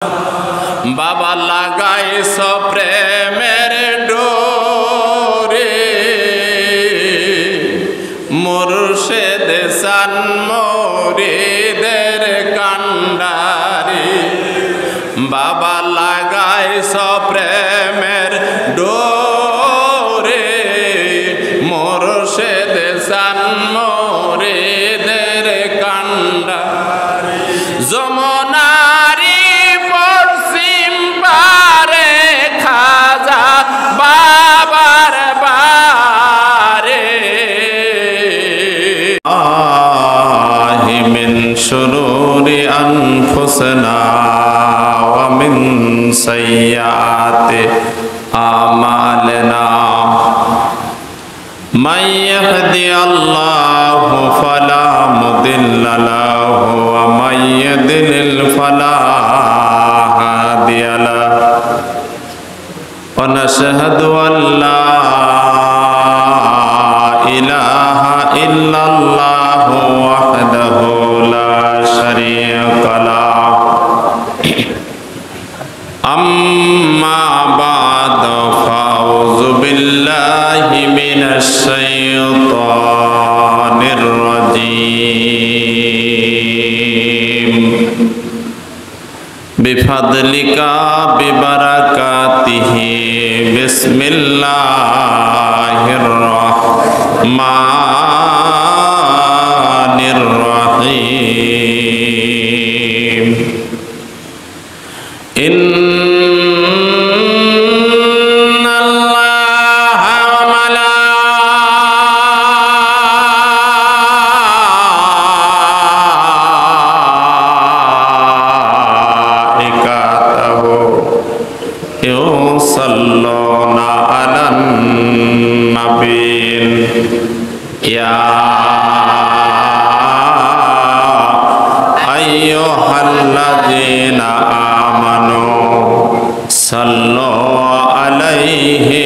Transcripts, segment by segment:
বাবা লাগাইছ প্রেমের ডোরে মুর্শিদ সান মুরিদের কান্ডারে বাবা লাগাইছ প্রেমের ডোরে মুর্শিদ সান মুরিদের কান্ডারে যমুনারি পশ্চিম পারে খাজা বাবার বারে মিন শুরুরি আনফুসিনা ওয়া মিন সাইয়্যাতি আমালিনা মান ইয়াহদিয়াল্লাহু ফালা মুদিল্লা লাহু ওয়া মান ইউদ্লিল ফালা হাদিয়া লাহু ওয়া নাশহাদু আল্লা ইলাহা ইল্লাল্লাহু ওয়াহদাহু লা শারীকা লাহু আম্মা বা'দু ফাউযু বিল্লাহি মিনাশ শাইতানির রাজীম বিফাদলিকা বিবারাকাতিহি বিসমিল্লাহির রাহমানির রাহিম ইন্নাল্লাহা ওয়া মালাইকাতাহু ইউসাল্লুনা আলান নাবিয়্য ইয়া আইয়ুহাল্লাযীনা আমানু সাল্লু আলাইহি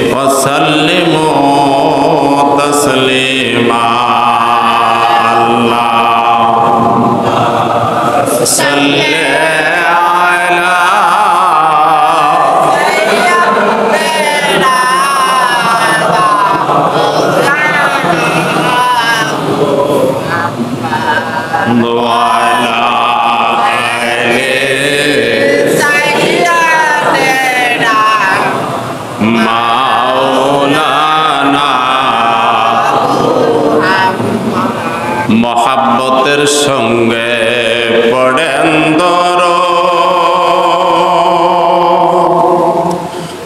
ওয়া সাল্লিমু তাসলিমা আল্লাহুম্মা সাল্লি আলা মহাব্বতের সঙ্গে পড়েন দর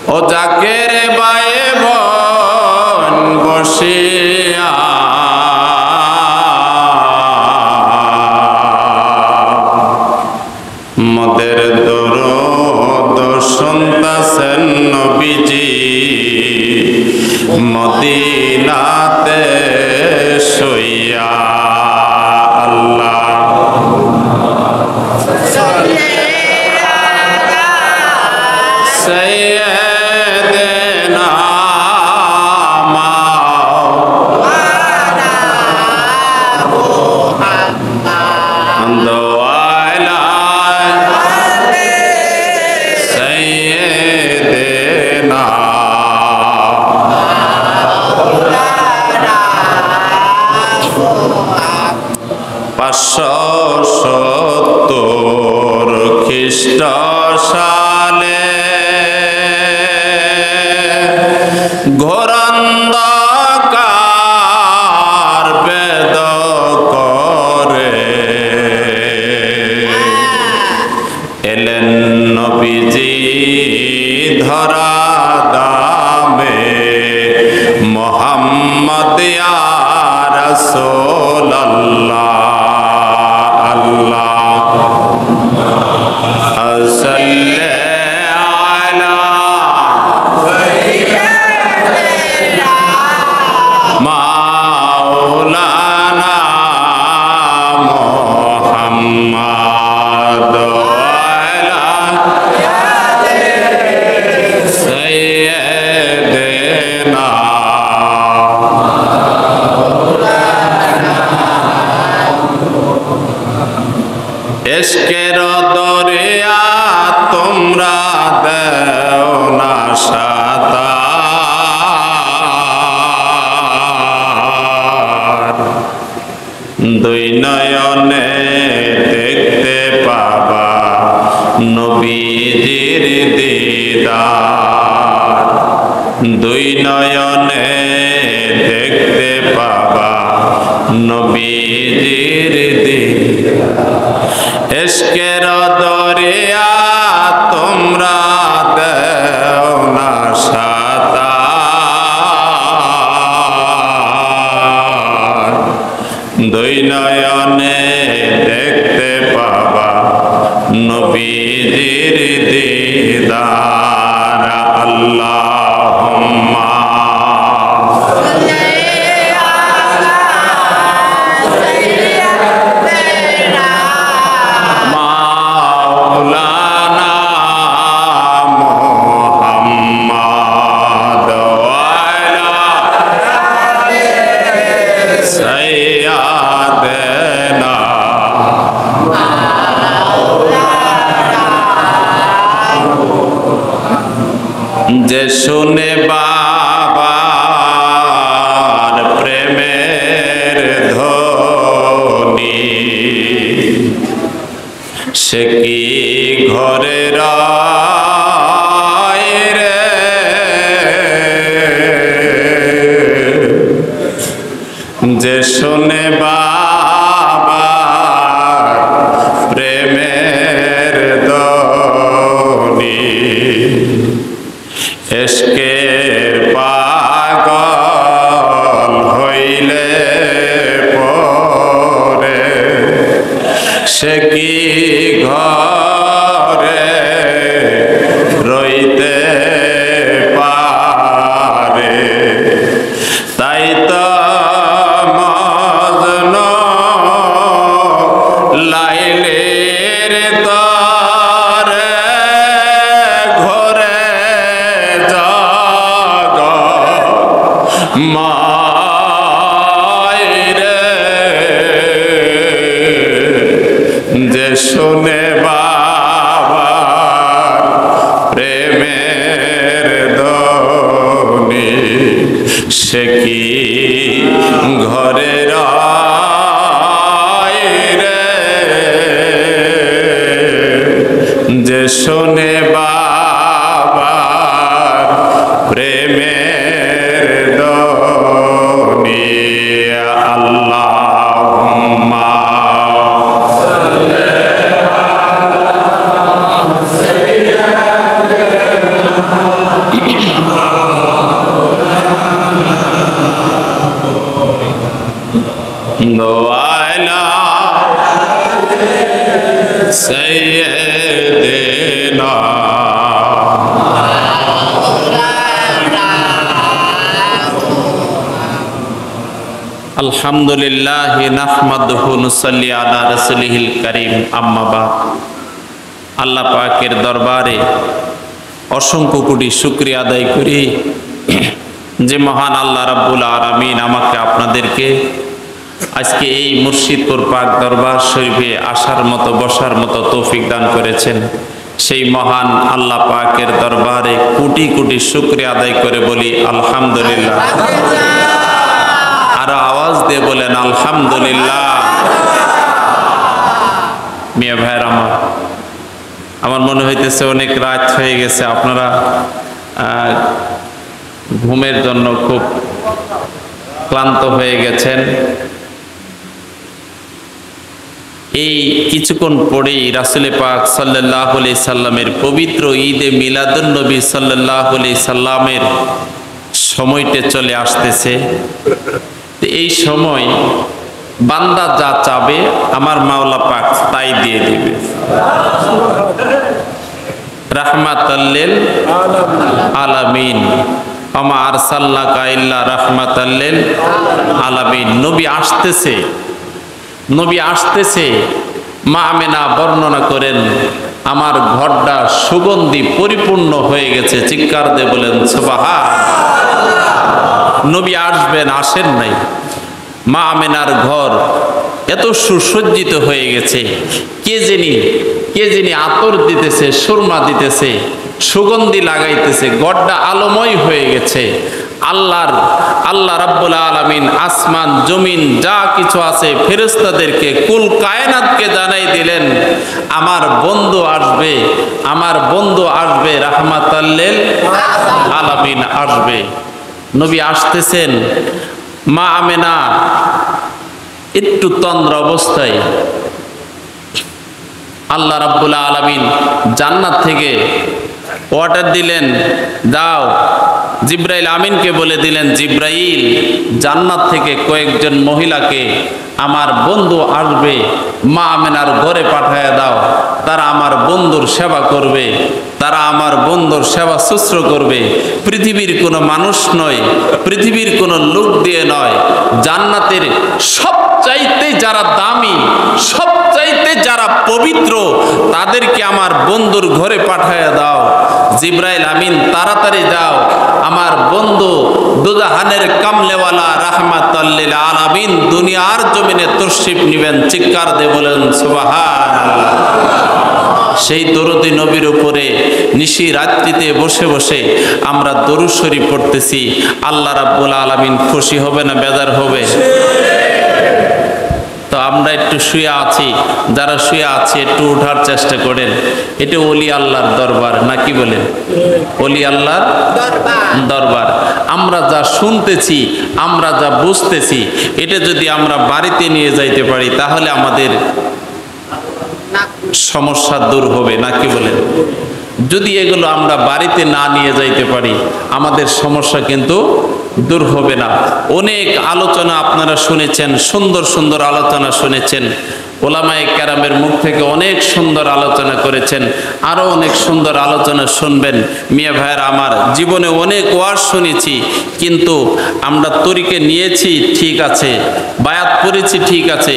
ও জাকের বায়ে বন বসিয়া মদের দরদ শুনতাছেন নবীজি মদিনাতে শুইয়া سيدنا مولانا محمد وعلى سيدنا مولانا 570 খ্রিস্ট সালে ঘোরান্দাকার বেদ করে এলেন নবীজি ধরা দামে মুহাম্মদ ইয়া রাসূলুল্লাহ আল্লাহুম্মা সাল্লি আলা মাওলানা মুহাম্মদ ওয়ালা সাইয়্যিদিনা তোমরা দেও না সাতার, দুই নয়নে দেখতে পাবা নবীজির দিদার, দুই নয়নে দেখতে পাবা নবীজির দিদার। ইশকের দরিয়া তোমরা দেও না সাতার, দুই নয়নে দেখতে পাবা নবীজির দিদার। আল্লাহুম্মা মাওলানা মুহাম্মদ ওয়ালা সাইয়্যিদানা যে শুনে বাবার প্রেমের ধ্বনি, সে কি ঘরে রয় রে, যে শুনে বাবার প্রেমের ধ্বনি, ইশকের পাগল হইলে পরে, সে কি ঘরে রইতে পারে। তাই তো মজনু লাইলের তরে ঘরে জাগ মায়রে, যে শুনে বাবার প্রেমের ধ্বনি, সে কি ঘরে রয় রে, যে শুনে বাবার প্রেমের ধ্বনি। আল্লাহুম্মা ওয়ালা সাইয়্যিদিনা আলহামদুলিল্লাহ নাহমাদুহু নুসাল্লি আলা রাসূলিহিল কারীম, আম্মা বাদ। আল্লাহ পাকের দরবারে অসংখ্য কোটি শুকরিয়া আদায় করি যে মহান আল্লাহ রাব্বুল আলামিন আমাকে আপনাদেরকে আজকে এই মুর্শিদপুর পাক দরবার শরীফে আসার মতো বসার মতো তৌফিক দান করেছেন। সেই মহান আল্লাহ পাকের দরবারে কোটি কোটি শুকরিয়া আদায় করে বলি আলহামদুলিল্লাহ। আর আওয়াজ দিয়ে বলেন আলহামদুলিল্লাহ। মিয়া ভাইয়ের আমার মনে হইতেছে অনেক রাত হয়ে গেছে, আপনারা ঘুমের জন্য খুব ক্লান্ত হয়ে গেছেন। এই কিছুক্ষণ পরেই রাসূল পাক সাল্লাল্লাহু আলাইহি সাল্লামের পবিত্র ঈদে মিলাদুন নবী সাল্লাল্লাহু আলাইহি সাল্লামের সময়টা চলে আসতেছে। এই সময় বান্দা যা চাবে আমার মাওলা পাক তাই দিয়ে দিবে। রাহমাতাল লিল আলামিন, ওমা আরসালনাকা ইল্লা রাহমাতাল লিল আলামিন। নবী আসতেছে, নবী আসতেছে। মা আমেনা বর্ণনা করেন আমার ঘরটা সুগন্ধি পরিপূর্ণ হয়ে গেছে। চিৎকার দিয়ে বলেন সুবহান। নবী আসবেন, আসেন নাই। মা আমেনার ঘর এত সুসজ্জিত হয়ে গেছে, কে জানি কে যিনি আতর দিতেছে, সুরমা দিতেছে, সুগন্ধি লাগাইতেছে, গড়টা আলোময় হয়ে গেছে। আল্লাহ রাব্বুল আলামিন আসমান জমিন যা কিছু আছে ফেরেশতাদেরকে, কুল কায়নাতকে জানাই দিলেন আমার বন্ধু আসবে, আমার বন্ধু আসবে, রাহমাতাল লিল আলামিন আসবে। নবী আসতেছেন। মা আমেনা একটু তন্দ্রা অবস্থায় আল্লাহ রাব্বুল আলামিন জান্নাত থেকে অর্ডার দিলেন, দাও। জিব্রাইল আমিনকে বলে দিলেন, জিব্রাইল জান্নাত থেকে কয়েকজন মহিলাকে আমার বন্ধু আসবে, মা আমেনার ঘরে পাঠায় দাও। তারা আমার বন্ধুর সেবা করবে, তারা আমার বন্ধুর সেবা শুশ্রূষা করবে। পৃথিবীর কোনো মানুষ নয়, পৃথিবীর কোনো লোক দিয়ে নয়, জান্নাতের সবচাইতে যারা দামি, সবচাইতে যারা পবিত্র, তাদেরকে আমার বন্ধুর ঘরে পাঠায় দাও। জিব্রাইল আমিন তাড়াতাড়ি যাও, আমার বন্ধু দুজাহানের কামলেওয়ালা রাহমাতাল লিল আলামিন দুনিয়ার জমিনে তশরিফ নিবেন। চিৎকার দিয়ে বলেন সুবহানাল্লাহ। সেই দরুদ নবীর উপরে নিশি রাত্রিতে বসে বসে আমরা দরুদ শরীফ পড়তেছি। আল্লাহ রাব্বুল আলামিন খুশি হবে না বেজার হবে? তো আমরা একটু শুয়ে আছি, যারা শুয়ে আছে একটু ওঠার চেষ্টা করেন। এটা ওলি আল্লাহর দরবার, নাকি বলেন? ওলি আল্লাহর দরবার। আমরা যা শুনতেছি, আমরা যা বুঝতেছি, এটা যদি আমরা বাড়িতে নিয়ে যাইতে পারি তাহলে আমাদের সমস্যা দূর হবে, নাকি বলেন? যদি এগুলো আমরা বাড়িতে না নিয়ে যাইতে পারি আমাদের সমস্যা কিন্তু দূর হবে না। অনেক আলোচনা আপনারা শুনেছেন, সুন্দর সুন্দর আলোচনা শুনেছেন, ওলামায়ে কেরামের মুখ থেকে অনেক সুন্দর আলোচনা করেছেন, আরও অনেক সুন্দর আলোচনা শুনবেন। মিয়া ভাইয়ের আমার জীবনে অনেক ওয়াজ শুনেছি, কিন্তু আমরা তরিকে নিয়েছি ঠিক আছে, বায়াত করেছি ঠিক আছে,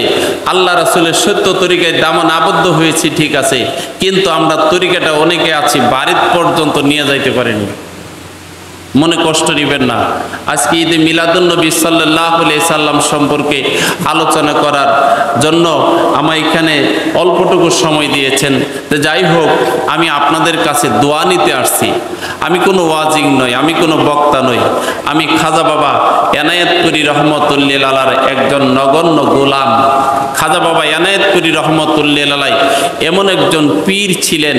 আল্লাহ রাসূলের সত্য তরিকায় দামান আবদ্ধ হয়েছি ঠিক আছে, কিন্তু আমরা তরিকাটা অনেকে আছি বাড়ির পর্যন্ত নিয়ে যাইতে পারিনি। মনে কষ্ট নেবেন না। আজকে ঈদে মিলাদুন্নবী সাল্লাল্লাহু আলাইহি সাল্লাম সম্পর্কে আলোচনা করার জন্য আমার এখানে অল্পটুকু সময় দিয়েছেন। তো যাই হোক, আমি আপনাদের কাছে দোয়া নিতে আসছি। আমি কোনো ওয়াজিং নই, আমি কোনো বক্তা নই, আমি খাজা বাবা এনায়েতপুরী রহমতুল্লিল আলার একজন নগণ্য গোলাম। খাজা বাবা এনায়েতপুরী রহমতুল্লিল আলাই এমন একজন পীর ছিলেন,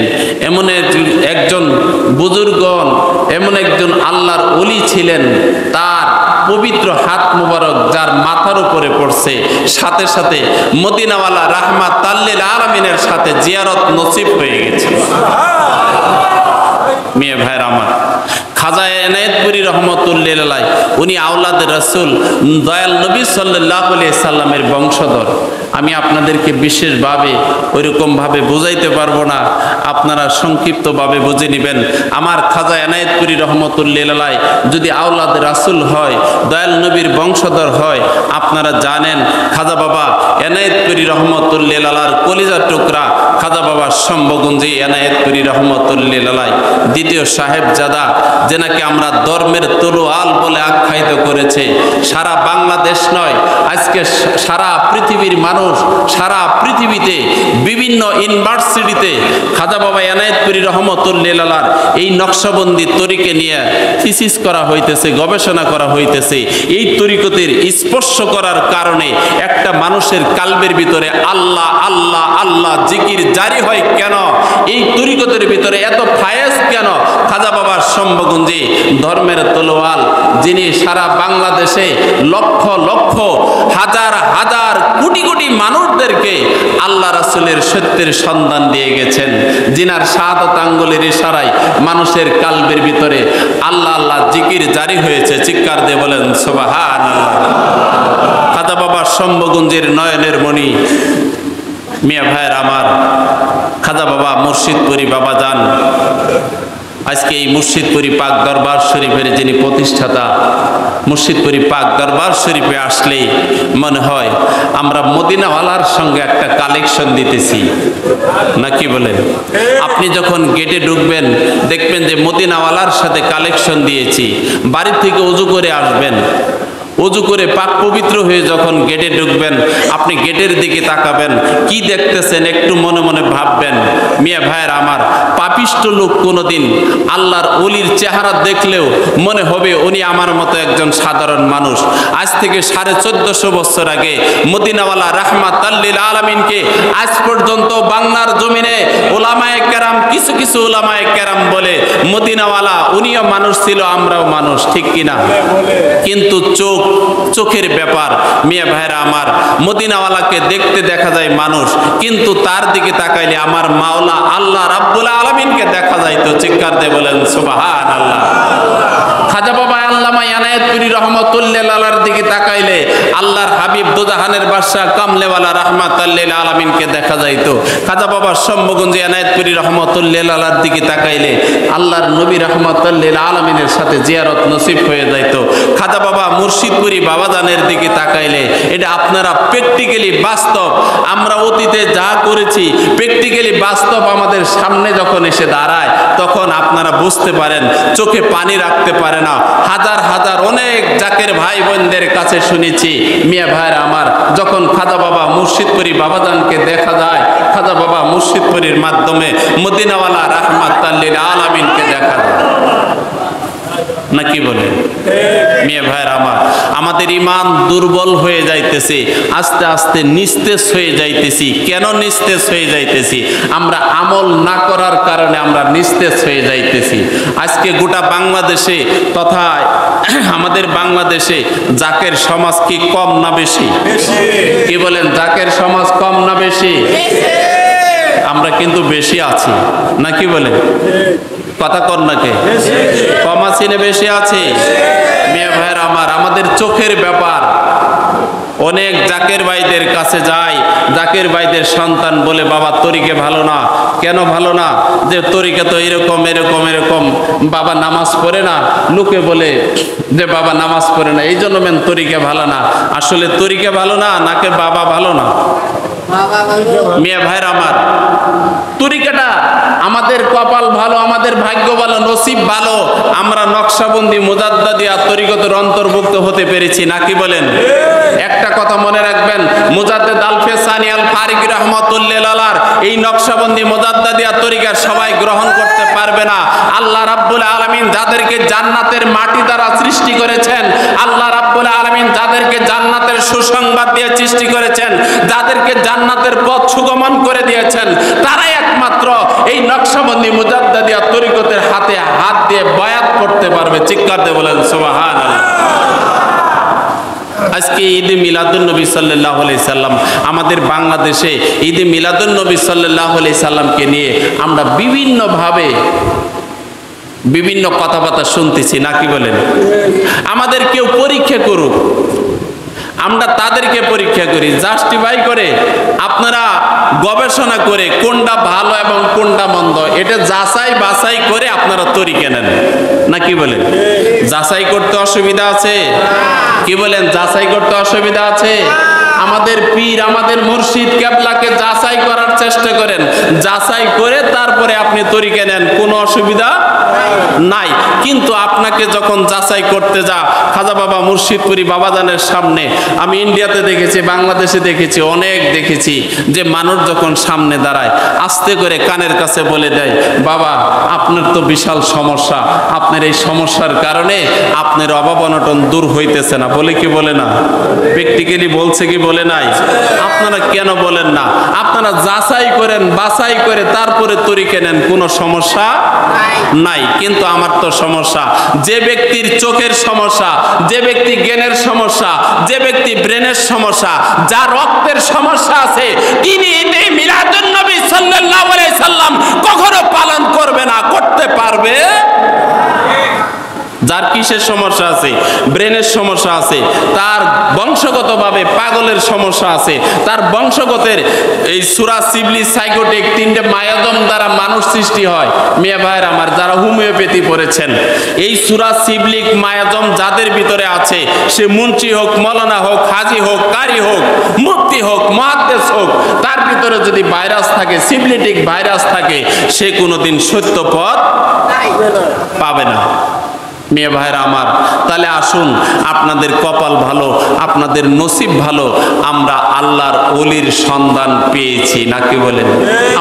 এমন একজন বুজুর্গন, এমন একজন আল্লাহর ওলি ছিলেন। তার পবিত্র হাত মুবারক যার মাথার উপরে পড়ছে, সাথে সাথে মদিনাওয়ালা রাহমাতাল লিল আলামিনের সাথে জিয়ারত নসিব হয়ে গেছে। মেয়ে ভাইয়ের আমার, খাজা এনায়েতপুরী রহমতুল্লিল আলাই উনি আওলাদ রাসূল দয়াল নবী সাল্লাল্লাহু আলাইহি সাল্লামের বংশধর। আমি আপনাদেরকে বিশেষভাবে ওইরকমভাবে বোঝাইতে পারবো না, আপনারা সংক্ষিপ্তভাবে বুঝে নেবেন। আমার খাজা এনায়েতপুরী রহমতুল্লিল আলাই যদি আওলাদ রাসূল হয়, দয়াল নবীর বংশধর হয়, আপনারা জানেন খাজা বাবা এনায়েতপুরী রহমতুল্লিল আলার কলিজার টুকরা খাজা বাবা শম্ভুগঞ্জি এনায়েতপুরী রহমতুল্লিল আলাই দ্বিতীয় সাহেবজাদা, যেনাকে আমরা ধর্মের তলোয়াল বলে আখ্যায়িত করেছে। সারা বাংলাদেশ নয়, আজকে সারা পৃথিবীর মানুষ, সারা পৃথিবীতে বিভিন্ন ইউনিভার্সিটিতে খাজা বাবা এনায়েতপুরী রহমতুল্লিল আলার এই নকশবন্দি তরিকে নিয়ে থিসিস করা হইতেছে, গবেষণা করা হইতেছে। এই তরিকতের স্পর্শ করার কারণে একটা মানুষের কালবের ভিতরে আল্লাহ আল্লাহ আল্লাহ জিকির জারি হয় কেন? এই তরিকতের ভিতরে এত ফায়েজ কেন? খাজা বাবার শম্ভুগঞ্জি ধর্মের তলোয়াল, যিনি সারা বাংলাদেশে লক্ষ লক্ষ হাজার হাজার কোটি কোটি মানুষদেরকে আল্লাহ রাসূলের সত্যের সন্ধান দিয়ে গেছেন, যিনার শাহাদাত আঙ্গুলের ইশারায় মানুষের কালবের ভিতরে আল্লাহ আল্লাহ জিকির জারি হয়েছে। চিৎকার দিয়ে বলেন সুবহানাল্লাহ। খাজা বাবার শম্ভুগঞ্জের নয়নের মণি। মিয়া ভাইয়ের আমার, খাজা বাবা মুর্শিদপুরি বাবা যান। আজকে এই মুর্শিদপুরি পাক দরবার শরীফের যিনি প্রতিষ্ঠাতা, মুর্শিদপুরি পাক দরবার শরীফে আসলেই মনে হয় আমরা মদিনাওয়ালার সঙ্গে একটা কালেকশন দিতেছি, নাকি বলেন? আপনি যখন গেটে ঢুকবেন দেখবেন যে মদিনাওয়ালার সাথে কালেকশন দিয়েছি। বাড়ি থেকে ওযু করে আসবেন, ওযু করে পাক পবিত্র হয়ে যখন গেটে ঢুকবেন, আপনি গেটের দিকে তাকাবেন, কি দেখতেছেন একটু মনে মনে ভাববেন। মিয়া ভাইয়ের আমার, পাপিষ্ট লোক কোনোদিন আল্লাহর ওলির চেহারা দেখলেও মনে হবে উনি আমার মতো একজন সাধারণ মানুষ। আজ থেকে 1450 বছর আগে মদিনাওয়ালা রাহমাতাল লিল আলামিনকে আজ পর্যন্ত বাংলার জমিনে ওলামায়ে কেরাম, কিছু কিছু ওলামায়ে কেরাম বলে মদিনাওয়ালা উনিও মানুষ ছিল, আমরাও মানুষ, ঠিক কিনা? কিন্তু চোখের ব্যাপার মিয়া ভাইরা আমার, মদিনাওয়ালাকে দেখতে দেখা যায় মানুষ, কিন্তু তার দিকে তাকাইলে আমার মাওলা আল্লাহ রাব্বুল আলামিনকে দেখা যায়। তো চিৎকার দিয়ে বলেন সুবহানাল্লাহ। খাজা বাবা আল্লামা ইনায়েতপুরী রহমাতুল্লাহ আলাইহির দিকে তাকাইলে আল্লাহর হাবিব দোজাহানের বাদশা কামলেওয়ালা রাহমাতাল লিল আলামিনকে দেখা যাইতো। খাজা বাবা শম্ভুগঞ্জ ইনায়েতপুরী রহমাতুল্লাহ আলাইহির দিকে তাকাইলে আল্লাহর নবী রাহমাতাল লিল আলামিনের সাথে জিয়ারত নসিব হয়ে যাইতো। খাজা বাবা মুর্শিদপুরী বাবাজানের দিকে তাকাইলে, এটা আপনারা প্র্যাকটিক্যালি বাস্তব, আমরা অতীতে যা করেছি প্র্যাকটিক্যালি বাস্তব আমাদের সামনে যখন এসে দাঁড়ায় তখন আপনারা বুঝতে পারেন, চোখে পানি রাখতে পারে না। হাজার হাজার অনেক জাকের ভাই বোনদের কাছে শুনেছি, মিয়া ভাইরা আমার, যখন খাজা বাবা মুর্শিদপুরী বাবাজানকে দেখা যায়, খাজা বাবা মুর্শিদপুরীর মাধ্যমে মদিনাওয়ালা রাহমাতাল লিল আলামিনকে দেখা যায়। নাকি বলেন মিয়া ভাইরা আমার, আমাদের ঈমান দুর্বল হয়ে যাইতেছে, আস্তে আস্তে নিস্তেজ হয়ে যাইতেছি। কেন নিস্তেজ হয়ে যাইতেছি? আমরা আমল না করার কারণে আমরা নিস্তেজ হয়ে যাইতেছি। আজকে গোটা বাংলাদেশে তথা আমাদের বাংলাদেশে জাকের সমাজ কি কম না বেশি? কি বলেন, জাকের সমাজ কম না বেশি? আমরা কিন্তু বেশি আছি, নাকি বলেন? কথা কর নাকি? কম আছি না বেশি আছি? মিয়া ভাইয়ের আমার, আমাদের চোখের ব্যাপার। অনেক জাকের ভাইদের কাছে যাই, জাকের ভাইদের সন্তান বলে বাবা তরিকে ভালো না। কেন ভালো না? যে তরিকে তো এরকম এরকম এরকম, বাবা নামাজ পড়ে না, লোকে বলে যে বাবা নামাজ পড়ে না, এই জন্য মেন তরিকে ভালো না। আসলে তরিকে ভালো না নাকি বাবা ভালো না? মিয়া ভাইয়ের আমার, তরিকাটা আমাদের কপাল ভালো, আমাদের ভাগ্য ভালো, নসিব ভালো, আমরা নকশাবন্দি মুজাদ্দাদিয়া তরিকতের অন্তর্ভুক্ত হতে পেরেছি, নাকি বলেন? একটা কথা মনে রাখবেন, মুজাদ্দেদ আলফে সানি আল ফারিকি রাহমাতুল্লাহ আলাইহি এই নকশাবন্দি মুজাদ্দাদিয়া তরিকা সবাই গ্রহণ করতে পারবে না। আল্লাহ রাব্বুল আলামিন যাদেরকে জান্নাতের মাটি দ্বারা সৃষ্টি করেছেন, আল্লাহ রাব্বুল আলামিন যাদেরকে জান্নাতের সুসংবাদ দিয়ে সৃষ্টি করেছেন, যাদেরকে জান্নাতের পথ সুগমন করে দিয়েছেন, তারাই একমাত্র এই নকশাবন্দি মুজাদ্দাদিয়া তরিকতের হাতে হাত দিয়ে বায়াত করতে পারবে। চিৎকার দিয়ে বলেন সুবহানাল্লাহ। আজকে ঈদে মিলাদুন নবী সাল্লাল্লাহু আলাইহি সাল্লাম, আমাদের বাংলাদেশে ঈদে মিলাদুন নবী সাল্লাল্লাহু আলাইহি সাল্লামকে নিয়ে আমরা বিভিন্নভাবে বিভিন্ন কথাবার্তা শুনতেছি, নাকি বলেন? আমাদের কেউ পরীক্ষা করুক, আমরা তাদেরকে পরীক্ষা করি, জাস্টিফাই করে, আপনারা গবেষণা করে কোনটা ভালো এবং কোনটা মন্দ এটা যাচাই বাছাই করে আপনারা তরিকা নেন, নাকি বলেন? যাচাই করতে অসুবিধা আছে? কি বলেন, যাচাই করতে অসুবিধা আছে? আমাদের পীর, আমাদের মুর্শিদ কেবলাকে যাচাই করার চেষ্টা করেন, যাচাই করে তারপরে আপনি তরিকা নেন, কোনো অসুবিধা নাই। কিন্তু আপনাকে যখন যাচাই করতে যা, খাজা বাবা মুর্শিদপুরী বাবাজানের সামনে, আমি ইন্ডিয়াতে দেখেছি, বাংলাদেশে দেখেছি, অনেক দেখেছি, যে মানুষ যখন সামনে দাঁড়ায় আস্তে করে কানের কাছে বলে দেয়, বাবা আপনার তো বিশাল সমস্যা, আপনার এই সমস্যার কারণে আপনার অভাব অনটন দূর হইতেছে না, বলে কি বলে না? প্র্যাকটিক্যালি বলছে কি বলে নাই? আপনারা কেন বলেন না? আপনারা যাচাই করেন, বাছাই করে তারপরে তরিকা নেন, কোনো সমস্যা নাই। কিন্তু আমার তো সমস্যা, যে ব্যক্তির চোখের সমস্যা, যে ব্যক্তি জ্ঞানের সমস্যা, যে ব্যক্তি ব্রেনের সমস্যা, যা রক্তের সমস্যা আছে, তিনি ঈদে মিলাদুন নবী সাল্লাল্লাহু আলাইহি সাল্লাম কখনো পালন করবে না, করতে পারবে? যার কিসের সমস্যা আছে? ব্রেনের সমস্যা আছে, তার বংশগতভাবে পাগলের সমস্যা আছে, তার বংশগতের এই সূরা সিবলি সাইকোটিক তিনটে মায়াদম দ্বারা মানুষ সৃষ্টি হয়। মিয়া ভাইয়ের আমার, যারা হোমিওপ্যাথি পড়েছেন, এই সূরা সিবলিক মায়াদম যাদের ভিতরে আছে, সে মুন্সি হোক, মৌলানা হোক, হাজি হোক, কারি হোক, মুফতি হোক, মুহাদ্দিস হোক, তার ভিতরে যদি ভাইরাস থাকে, সিবলিটিক ভাইরাস থাকে, সে কোনোদিন সত্য পথ পাবে না। মেয়ে ভাইরা আমার, তাহলে আসুন, আপনাদের কপাল ভালো, আপনাদের নসিব ভালো, আমরা আল্লাহর ওলির সন্ধান পেয়েছি, নাকি বলেন?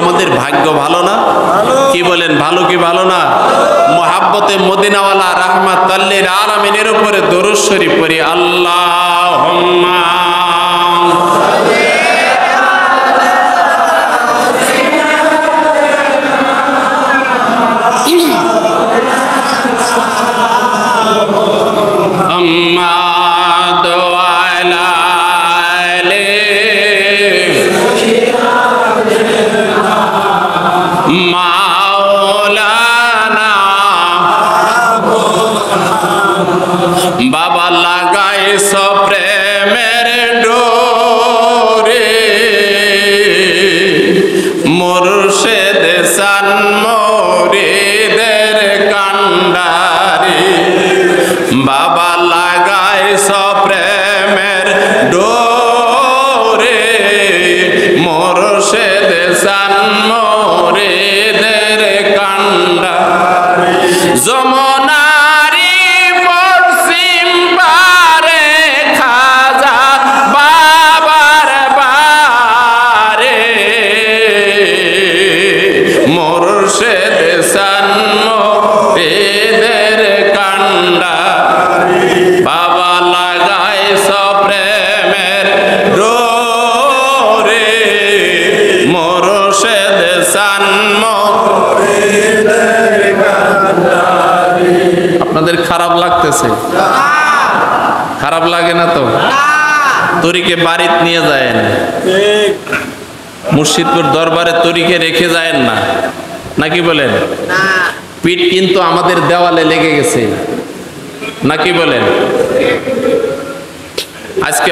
আমাদের ভাগ্য ভালো না? কি বলেন, ভালো কি ভালো না? মোহাব্বতে মদিনাওয়ালা রাহমাতাল লিল আলামিনের উপরে দরুদ শরীফ পড়ি। আল্লাহুম্মা محمد وعلى آله مولانا বাবা লাগাইছ প্রেমের ডোরে মুর্শিদ সান মুরিদের কান্ডারে বাবা লাগাইছ প্রেমের ডোরে মুর্শিদ সান মুরিদের কান্ডারে যমুনারি পশ্চিম পারে খাজা বাবার বারে মুর্শিদ সান মুরিদের কান্ডারে বাবা লাগাইছ প্রেমের ডোরে মুর্শিদ সান মুরিদের কান্ডারে। আপনাদের খারাপ লাগতেছে? খারাপ লাগে না তো? তরিকে বাড়িতে নিয়ে যায়েন, মুর্শিদপুর দরবারে তরিকে রেখে যায়েন না, নাকি বলেন? পিঠ কিন্তু আমাদের দেওয়ালে লেগে গেছে, নাকি বলেন? আজকে